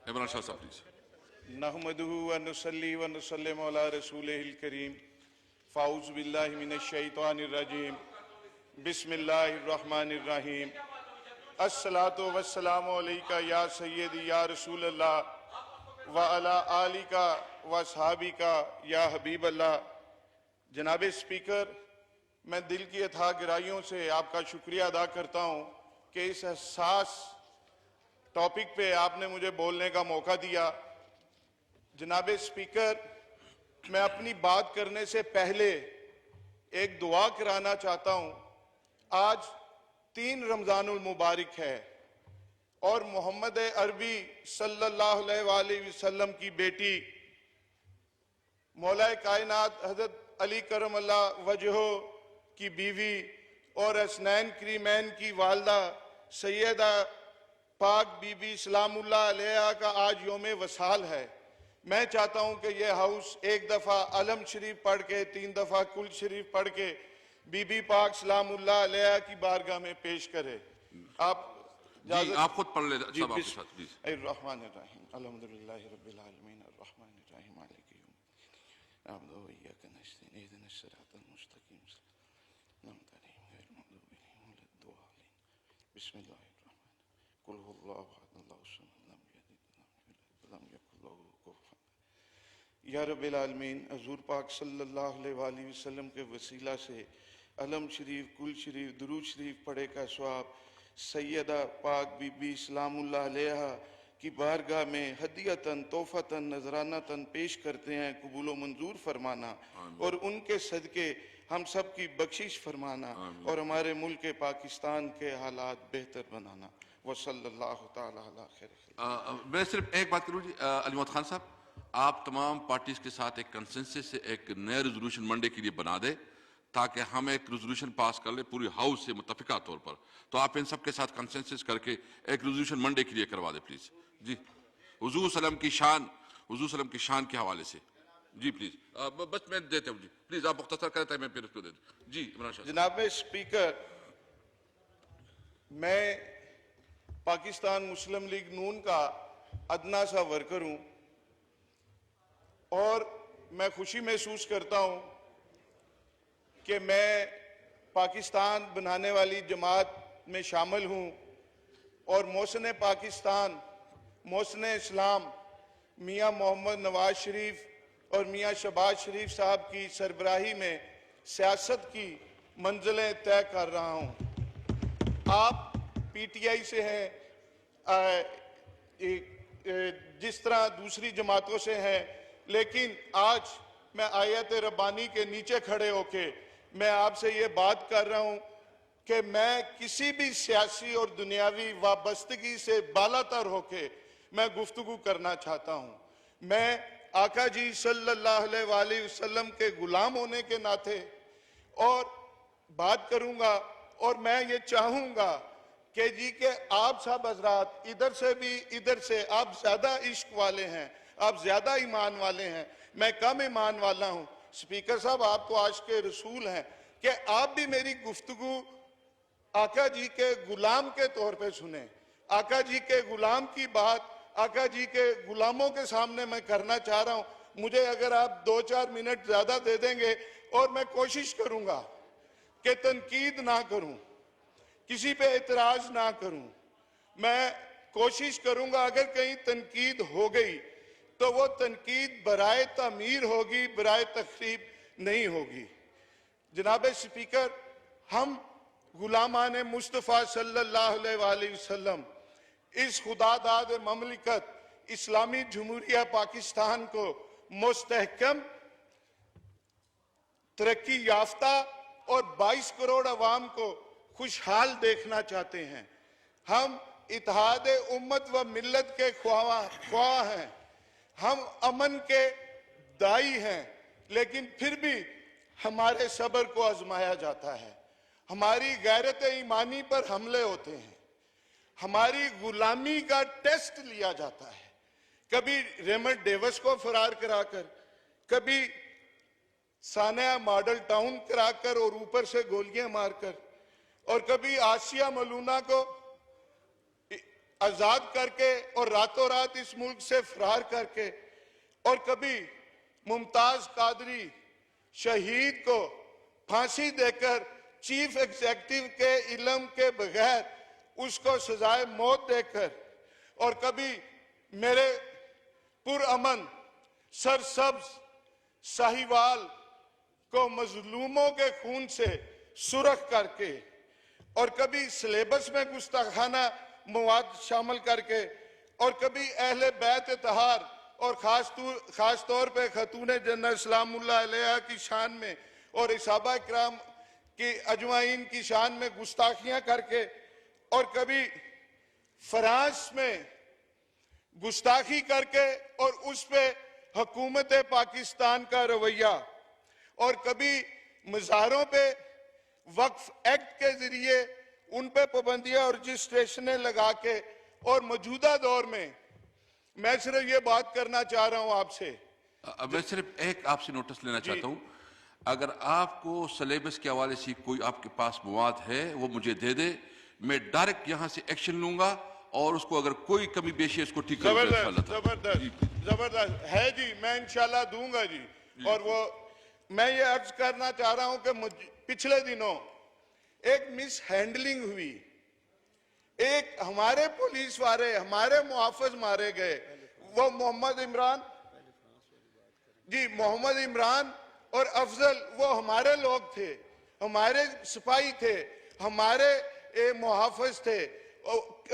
इमरान शाह साहब प्लीज। नहमदुहु व नुसल्ली व नुसल्लिमु अला रसूलिहिल करीम फ़ाऊज़ु बिल्लाहि मिनश शैतानिर रजीम बिस्मिल्लाहिर रहमानिर रहीम अस्सलातु वस्सलामु अलैका या सय्यदी या रसूल अल्लाह व अला आलिका व सहाबिका या हबीब अल्लाह। जनाब स्पीकर, मैं दिल की अथाह गहराइयों से आपका शुक्रिया अदा करता हूँ कि इस हसास टॉपिक पे आपने मुझे बोलने का मौका दिया। जनाब स्पीकर, मैं अपनी बात करने से पहले एक दुआ कराना चाहता हूँ। आज 3 रमज़ानुल मुबारक है और मोहम्मद अरबी सल्लल्लाहु अलैहि वसल्लम की बेटी मौलाए कायनात हज़रत अली करमल्लाहु वजहो की बीवी और हसनैन करीमैन की वालदा सैयदा पाक बीबी सलामुल्लाह अलैहा का आज योम वसाल है। मैं चाहता हूं कि यह हाउस एक दफ़ा अलम शरीफ पढ़ के 3 दफ़ा कुल शरीफ पढ़ के बीबी पाक सलामुल्लाह अलैहा की बारगाह में पेश करे। आप खुद पढ़ ले सब आपके साथ प्लीज। अर्रहमानिर्रहीम अल्हम्दुलिल्लाहि रब्बिल आलमीन अर्रहमानिर्रहीम मालिकि यौमिद्दीन नअबुदु व इय्याका नस्तईन इहदिनस सिरातल मुस्तकीम अनअमत अलैहिम गैरिल मग़दूबि अलैहिम वलद्दॉलीन बिस्मिल्लाहिर्रहमानिर्रहीम कुल हुवल्लाहु अहद अल्लाहु समद लम यलिद व लम यकुल लहू कुफुवन अहद। या रब्बिल आलमीन, हुज़ूर पाक सल्लल्लाहु अलैहि वसल्लम के वसीला से अलम शरीफ कुल शरीफ दुरूद शरीफ पढ़े का सवाब सैयदा पाक बीबी सलामुल्लाह अलैहा की बारगाह में हदियतन तोहफतन नजरानतन पेश करते हैं। कबूल व मंजूर फरमाना और उनके सदके हम सब की बख्शिश फरमाना और हमारे मुल्क पाकिस्तान के हालात बेहतर बनाना। वसल्लल्लाहु ताला अला खैर। मैं सिर्फ एक बात करूँ जी, अली मोहम्मद खान साहब, आप तमाम पार्टीज के साथ एक कंसेंसस से एक नया रेजोल्यूशन मंडे के लिए बना दे ताकि हम एक रेजोल्यूशन पास कर ले पूरी हाउस से मुत्तफिका तौर पर। तो आप इन सब के साथ कंसेंसस करके एक रेजोल्यूशन मंडे के लिए करवा दे प्लीज जी, हुजूर सल्लम की शान के हवाले से जी प्लीज। बस मैं देता हूँ जी, प्लीज आप मुख्तसर करते हैं, मैं फिर उसको दे दूँ जी। इमरान शाह जनाब स्पीकर, मैं पाकिस्तान मुस्लिम लीग नून का अदना सा वर्कर हूं और मैं खुशी महसूस करता हूं कि मैं पाकिस्तान बनाने वाली जमात में शामिल हूं और मोहसिन पाकिस्तान मोहसिन इस्लाम मियां मोहम्मद नवाज शरीफ और मियां शहबाज शरीफ साहब की सरबराही में सियासत की मंजिलें तय कर रहा हूं। आप पीटीआई से हैं, जिस तरह दूसरी जमातों से हैं, लेकिन आज मैं आयत रब्बानी के नीचे खड़े होके मैं आपसे ये बात कर रहा हूं कि मैं किसी भी सियासी और दुनियावी वाबस्तगी से बालातर होके मैं गुफ्तगू करना चाहता हूं। मैं आका जी सल्लल्लाहु अलैहि वसल्लम के गुलाम होने के नाते और बात करूंगा और मैं ये चाहूंगा कि जी के आप सब हजरात इधर से आप ज्यादा इश्क वाले हैं, आप ज्यादा ईमान वाले हैं, मैं कम ईमान वाला हूं। स्पीकर साहब, आप तो आज के रसूल हैं कि आप भी मेरी गुफ्तगू आका जी के गुलाम के तौर पे सुने। आका जी के गुलाम की बात आका जी के गुलामों के सामने मैं करना चाह रहा हूं। मुझे अगर आप 2-4 मिनट ज्यादा दे देंगे और मैं कोशिश करूंगा कि तनकीद ना करूं, किसी पे एतराज ना करूं। मैं कोशिश करूंगा अगर कहीं तनकीद हो गई तो वो तनकीद बराए तामीर होगी, बराए तखरीब नहीं होगी। जनाब स्पीकर, हम गुलामान मुस्तफ़ा सल्लल्लाहु अलैहि वसल्लम इस खुदादाद ममलिकत इस्लामी जमहूरिया पाकिस्तान को मुस्तहकम, तरक्की याफ्ता और 22 करोड़ अवाम को खुशहाल देखना चाहते हैं। हम इत्तेहाद उम्मत व मिल्लत के ख्वाह हैं, हम अमन के दाई हैं, लेकिन फिर भी हमारे सब्र को आजमाया जाता है, हमारी गैरत ईमानी पर हमले होते हैं, हमारी गुलामी का टेस्ट लिया जाता है। कभी रेमंड डेविस को फरार कराकर, कभी सानिया मॉडल टाउन कराकर और ऊपर से गोलियां मारकर, और कभी आसिया मलूना को आजाद करके और रातों रात इस मुल्क से फरार करके, और कभी मुमताज कादरी शहीद को फांसी देकर चीफ एग्जीक्यूटिव के इल्म के बगैर उसको सजाए मौत देकर, और कभी मेरे पुरअमन सरसब्ज साहिवाल को मजलूमों के खून से सुरख करके, और कभी सिलेबस में गुस्ताखाना मवाद शामिल करके, और कभी अहले बैत तहार और खास तौर पे खतून जन्नत सलामुल्लाह अलैहा की शान में और इसाबा इकराम की अजमाइन की शान में गुस्ताखियां करके, और कभी फ्रांस में गुस्ताखी करके और उस पे हुकूमत पाकिस्तान का रवैया, और कभी मज़ारों पे वक्फ एक्ट के जरिए उन पे पाबंदियां और रजिस्ट्रेशनें लगा के, और मौजूदा दौर में मैं सिर्फ ये बात करना चाह रहा हूं आपसे। मैं सिर्फ एक आपसे नोटिस लेना चाहता हूं, अगर आपको सिलेबस के हवाले से कोई आपके पास मवाद है वो मुझे दे दे, मैं डायरेक्ट यहां से एक्शन लूंगा और उसको अगर कोई कमी पेशी है उसको ठीक करूंगा। जबरदस्त है जी, मैं इंशाल्लाह दूंगा जी। और वो मैं ये अर्ज करना चाह रहा हूं कि पिछले दिनों एक मिस हैंडलिंग हुई, एक हमारे पुलिस वाले हमारे मुहाफिज मारे गए, वो मोहम्मद इमरान जी, मोहम्मद इमरान और अफजल, वो हमारे लोग थे, हमारे सिपाही थे, हमारे मुहाफिज थे,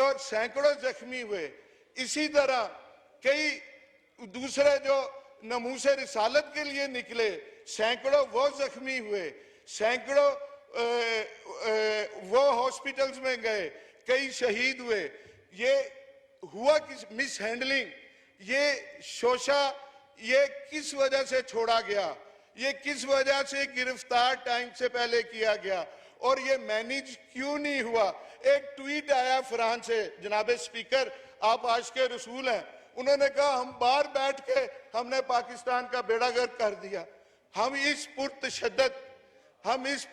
और सैकड़ों जख्मी हुए। इसी तरह कई दूसरे जो नमूसे रिसालत के लिए निकले, सैकड़ों वो जख्मी हुए, सैकड़ों वो हॉस्पिटल्स में गए, कई शहीद हुए। ये हुआ किस मिस हैंडलिंग, ये शोशा, ये किस वजह से छोड़ा गया, ये किस वजह से गिरफ्तार टाइम से पहले किया गया, और ये मैनेज क्यों नहीं हुआ। एक ट्वीट आया फ्रांस से, जनाबे स्पीकर आप आज के रसूल हैं, उन्होंने कहा हम बाहर बैठ के हमने पाकिस्तान का बेड़ा गर्क कर दिया। हम इस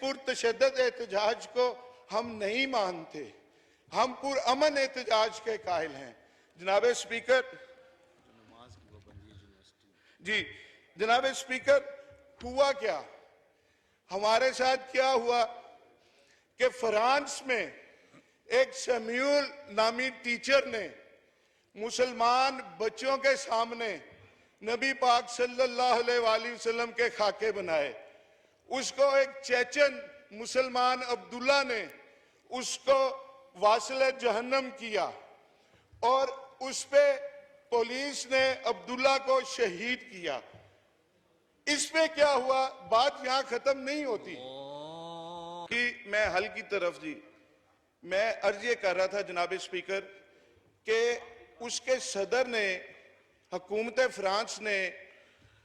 पुरतशद्दद एहतजाज को हम नहीं मानते, हम पुरअमन एहतजाज के कायल हैं। जनाबे स्पीकर जी, जनाबे स्पीकर, हुआ क्या, हमारे साथ क्या हुआ कि फ्रांस में एक सैम्यूल नामी टीचर ने मुसलमान बच्चों के सामने नबी पाक सल्लल्लाहु अलैहि वसल्लम के खाके बनाए। उसको एक चेचन मुसलमान अब्दुल्ला ने उसको वासिल जहन्नम किया, और उस पे पुलिस ने अब्दुल्ला को शहीद किया। इस पे क्या हुआ, बात यहां खत्म नहीं होती कि मैं हल की तरफ जी, मैं अर्ज ये कर रहा था जनाब स्पीकर कि उसके सदर ने, हुकूमत फ्रांस ने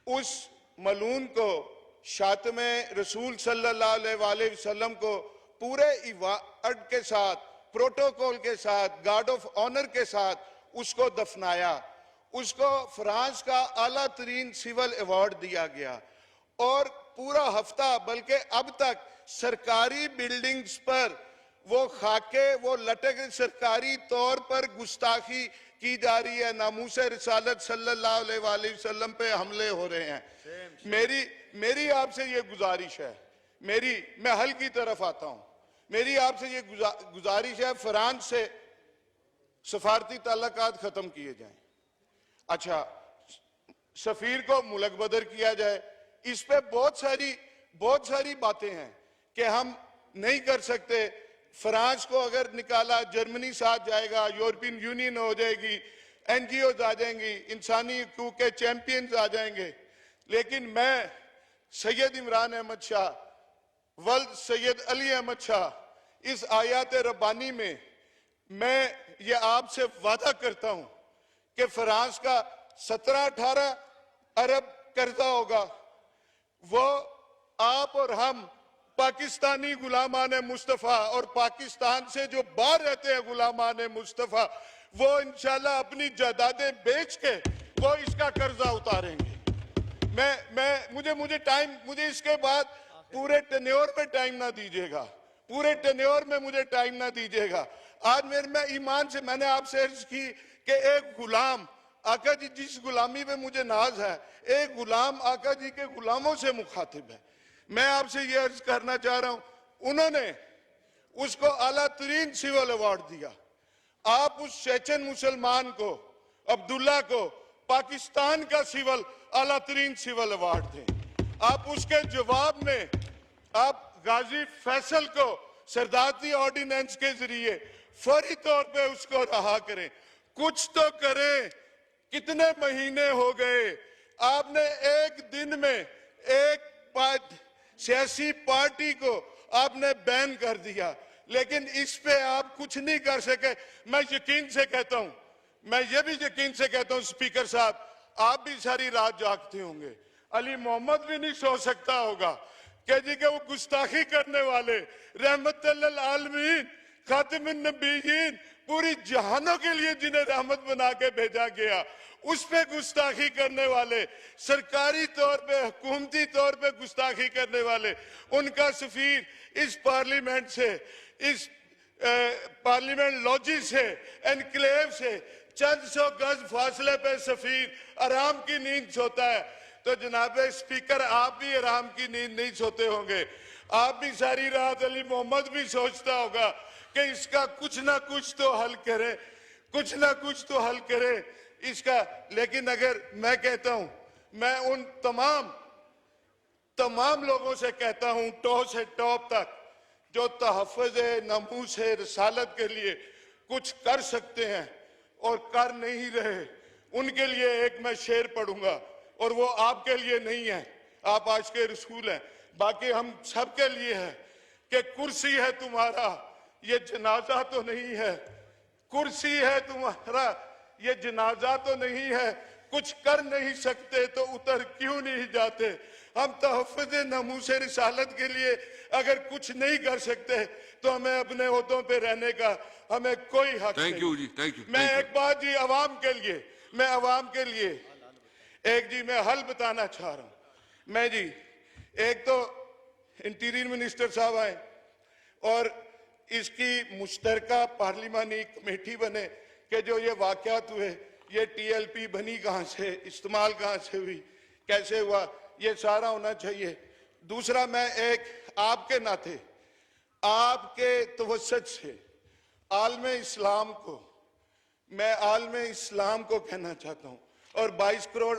उस मलून को, शातमे रसूल सल्लल्लाहु अलैहि वसल्लम को पूरे इबादत के साथ, प्रोटोकॉल के साथ, गार्ड ऑफ ऑनर के साथ उसको दफनाया। उसको फ्रांस का आला तरीन सिविल अवार्ड दिया गया, और पूरा हफ्ता, बल्कि अब तक सरकारी बिल्डिंग्स पर वो खाके वो लटक, सरकारी तौर पर गुस्ताखी की जा रही है, नामूसे रिसालत सल्लल्लाहु अलैहि वसल्लम पे हमले हो रहे हैं। मेरी आपसे ये गुजारिश है, मैं हल की तरफ आता हूं, मेरी आपसे ये गुजारिश है, फ्रांस से सफारती ताल्लुकात खत्म किए जाएं। अच्छा, सफीर को मुल्क बदर किया जाए। इस पे बहुत सारी बातें हैं कि हम नहीं कर सकते। फ्रांस को अगर निकाला, जर्मनी साथ जाएगा, यूरोपियन यूनियन हो जाएगी, एनजीओ आ जाएंगी, इंसानी हकूक के चैंपियंस आ जाएंगे। लेकिन मैं सैयद इमरान अहमद शाह, वल्द सैयद अली अहमद शाह, इस आयात रब्बानी में मैं ये आपसे वादा करता हूं कि फ्रांस का 17-18 अरब कर्जा होगा, वो आप और हम पाकिस्तानी गुलामान मुस्तफ़ा और पाकिस्तान से जो बाहर रहते हैं गुलामान मुस्तफ़ा, वो इंशाल्लाह अपनी जायदादें बेच के वो इसका कर्जा उतारेंगे। मुझे इसके बाद पूरे टेन्योर में टाइम ना दीजिएगा, पूरे टेन्योर में मुझे टाइम ना दीजिएगा। आज मैं ईमान से मैंने आपसे अर्ज की कि एक गुलाम आका जी, जिस गुलामी पे मुझे नाज है, एक गुलाम आका जी के गुलामों से मुखातिब है। मैं आपसे ये अर्ज करना चाह रहा हूं, उन्होंने उसको आला तरीन सिविल अवार्ड दिया। आप उस चेचन मुसलमान को, अब्दुल्ला को, पाकिस्तान का सिविल आला तरीन सिविल अवार्ड दें। आप उसके जवाब में आप गाजी फैसल को सरदारती ऑर्डिनेंस के जरिए फौरी तौर पे उसको रहा करें, कुछ तो करें। कितने महीने हो गए, आपने एक दिन में एक सियासी पार्टी को आपने बैन कर दिया, लेकिन इस पे आप कुछ नहीं कर सके। मैं यकीन से कहता हूं, मैं ये भी यकीन से कहता हूं स्पीकर साहब, आप भी सारी रात जागते होंगे, अली मोहम्मद भी नहीं सो सकता होगा कि जी के वो गुस्ताखी करने वाले रहमतुल्लिल आलमीन खातिमुन नबीयीन पूरी जहानों के लिए जिन्हें रहमत बना के भेजा गया, उस पे गुस्ताखी करने वाले, सरकारी तौर पे हुकूमती तौर पे गुस्ताखी करने वाले, उनका सफीर इस पार्लियामेंट से, इस पार्लियामेंट लॉजी से, एनक्लेव से चंद सौ गज फासले पे सफीर आराम की नींद सोता है। तो जनाब स्पीकर, आप भी आराम की नींद नहीं सोते होंगे। आप भी सारी रात, अली मोहम्मद भी सोचता होगा कि इसका कुछ ना कुछ तो हल करे, कुछ ना कुछ तो हल करे इसका। लेकिन अगर मैं कहता हूं, मैं उन तमाम लोगों से कहता हूं, टॉप से टॉप तक, जो तहफ़्फ़ुज़ नमूस रिसालत के लिए कुछ कर सकते हैं और कर नहीं रहे, उनके लिए एक मैं शेर पढ़ूंगा, और वो आपके लिए नहीं है, आप आज के रसूल हैं, बाकी हम सबके लिए है कि कुर्सी है तुम्हारा, ये जनाजा तो नहीं है। कुर्सी है तुम्हारा, ये जनाजा तो नहीं है। कुछ कर नहीं सकते तो उतर क्यों नहीं जाते। हम तहफ़्फ़ुज़ नमूस रिसालत के लिए अगर कुछ नहीं कर सकते तो हमें अपने ओहदों पे रहने का हमें कोई हक नहीं। Thank you ji, thank you. मैं एक बात जी अवाम के लिए, मैं अवाम के लिए एक जी मैं हल बताना चाह रहा हूं। मैं जी, एक तो इंटीरियर मिनिस्टर साहब आए और इसकी मुश्तरका पार्लिमानी कमेटी बने कि जो ये वाकयात हुए, ये टीएलपी बनी कहां से, इस्तेमाल कहां से हुई, कैसे हुआ, ये सारा होना चाहिए। दूसरा, मैं एक आपके नाते, आपके तवज्जुह से आलम इस्लाम को, मैं आलम इस्लाम को कहना चाहता हूं, और 22 करोड़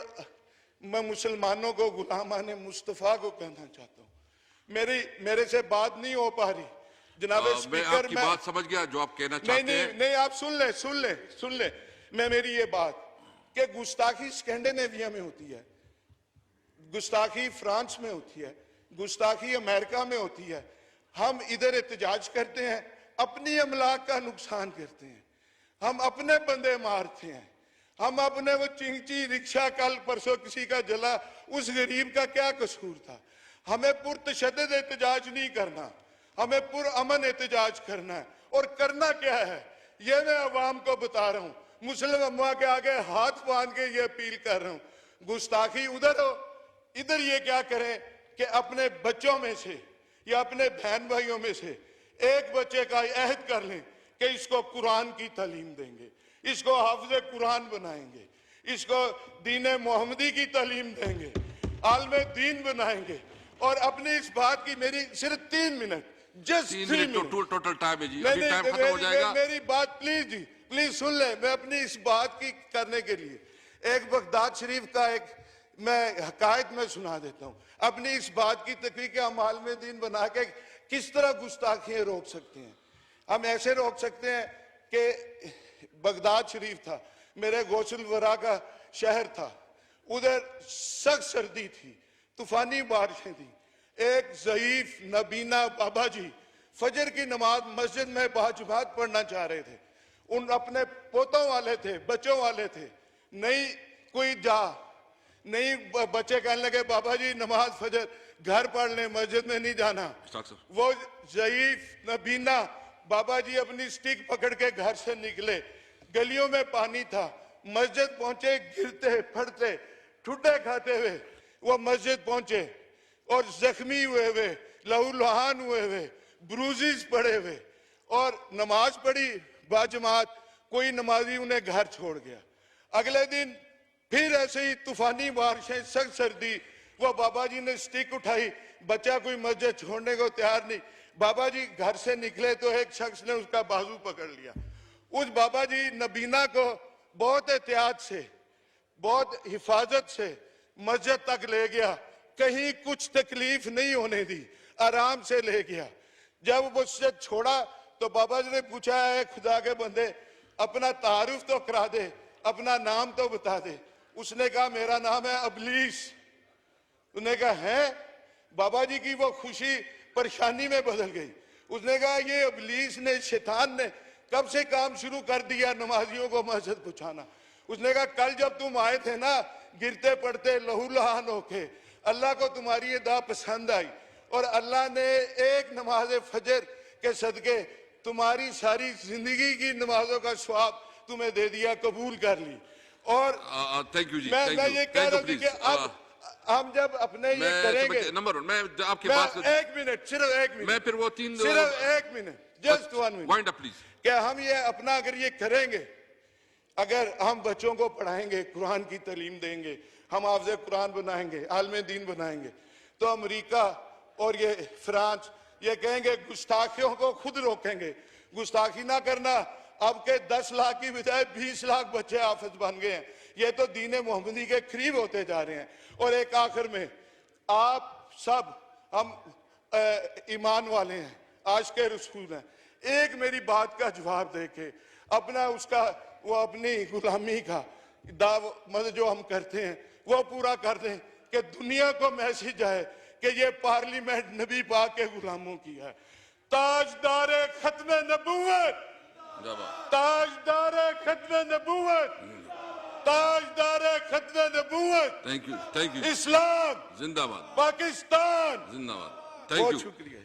मैं मुसलमानों को, गुलामान मुस्तफ़ा को कहना चाहता हूं। मेरे से बात नहीं हो पा रही जनाब स्पीकर। मैं बात समझ गया जो आप कहना चाहते हैं। नहीं, आप सुन ले मैं मेरी ये बात कि गुस्ताखी स्कैंडिनेविया में होती है, गुस्ताखी फ्रांस में होती है, गुस्ताखी अमेरिका में होती है। हम इधर एहतजाज करते हैं, अपनी अमलाक का नुकसान करते हैं, हम अपने बंदे मारते हैं, हम अपने वो चिंची रिक्शा कल परसों किसी का जला, उस गरीब का क्या कसूर था। हमें पुरतशद्दद एहतजाज नहीं करना, हमें पुरअमन एहतजाज करना है। और करना क्या है ये मैं अवाम को बता रहा हूं, मुस्लिम अम्मा के आगे हाथ बांध के ये अपील कर रहा हूं। गुस्ताखी उधर हो, इधर ये क्या करें कि अपने बच्चों में से या अपने बहन भाइयों में से एक बच्चे का अहद कर लें कि इसको कुरान की तालीम देंगे, इसको हाफिज़ कुरान बनाएंगे, इसको दीन मोहम्मदी की तालीम देंगे, आलम दीन बनाएंगे। और अपनी इस बात की, मेरी सिर्फ 3 minute, just 3 minute total time है जी, अभी टाइम खत्म हो जाएगा। मेरी बात प्लीज जी, प्लीज सुन ले। मैं अपनी इस बात की करने के लिए एक बगदाद शरीफ का एक मैं हकायत में सुना देता हूं, अपनी इस बात की तकरीर के हम आलम दीन बना के किस तरह गुस्ताखियां रोक सकते हैं। हम ऐसे रोक सकते हैं कि बगदाद शरीफ था, मेरे गौसुल वरा का शहर था, उधर सख्त सर्दी थी, तूफानी बारिशें थी। एक ज़ईफ नबीना बाबा जी फजर की नमाज मस्जिद में बाजमात पढ़ना चाह रहे थे। उन अपने पोतों वाले थे, बच्चों वाले थे, नहीं कोई नहीं बच्चे कहने लगे बाबा जी नमाज फजर घर पढ़ लें, मस्जिद में नहीं जाना। वो ज़ईफ नबीना बाबा जी अपनी स्टिक पकड़ के घर से निकले, गलियों में पानी था, मस्जिद पहुंचे, गिरते पड़ते ठुड्डे खाते हुए वो मस्जिद पहुंचे और जख्मी हुए हुए, लहू लुहान हुए हुए, ब्रूजिज पड़े हुए, और नमाज पढ़ी, बाजमात, कोई नमाजी उन्हें घर छोड़ गया। अगले दिन फिर ऐसे ही तूफानी बारिशें, सख्त सर्दी, वो बाबा जी ने स्टिक उठाई, बच्चा कोई मस्जिद छोड़ने को तैयार नहीं। बाबा जी घर से निकले तो एक शख्स ने उसका बाजू पकड़ लिया। उस बाबा जी नबीना को बहुत एहतियात से, बहुत हिफाजत से मस्जिद तक ले गया, कहीं कुछ तकलीफ नहीं होने दी, आराम से ले गया। जब वो मस्जिद छोड़ा तो बाबा जी ने पूछा, है खुदा के बंदे अपना तारुफ तो करा दे, अपना नाम तो बता दे। उसने कहा मेरा नाम है अबलीस। उसने कहा है? बाबा जी की वो खुशी परेशानी में बदल गई। उसने कहा ये अबलीस ने, शैतान ने कब से काम शुरू कर दिया नमाजियों को मस्जिद पहुंचाना। उसने कहा कल जब तुम आए थे ना, गिरते पड़ते लहूलुहान होके, अल्लाह को तुम्हारी ये दुआ पसंद आई और अल्लाह ने एक नमाज फजर के सदके तुम्हारी सारी जिंदगी की नमाजों का स्वाब तुम्हें दे दिया, कबूल कर ली। और थैंक यू जी, मैं ये कह रहा हूं कि अब हम जब अपने ये करेंगे, नंबर वन, मैं आपकी मैं बात एक मिनट, सिर्फ एक मिनट, मैं फिर वो सिर्फ एक minute, just 1 minute, wind up please. क्या हम ये अपना अगर ये करेंगे, अगर हम बच्चों को पढ़ाएंगे, कुरान की तालीम देंगे, हम हाफ़िज़ कुरान बनाएंगे, आलिम दीन बनाएंगे, तो अमेरिका और ये फ्रांस ये कहेंगे गुस्ताखियों को खुद रोकेंगे, गुस्ताखी ना करना। अब के 10 लाख की बजाय 20 लाख बच्चे हाफिज बन गए हैं। ये तो दीन मोहम्मदी के करीब होते जा रहे हैं। और एक आखिर में, आप सब हम ईमान वाले हैं, आज के रसूल हैं, एक मेरी बात का जवाब देके अपना उसका वो अपनी गुलामी का दाव मतलब जो हम करते हैं वो पूरा कर दें कि दुनिया को मैसेज आए कि ये पार्लियामेंट नबी पाक के गुलामों की है। ताजदारे खत्मे नबूवत, ताजदारे खत्मे नबूवत, ताजदारे खत्मे नबूवत। थैंक यू इस्लाम जिंदाबाद, पाकिस्तान जिंदाबाद। बहुत शुक्रिया।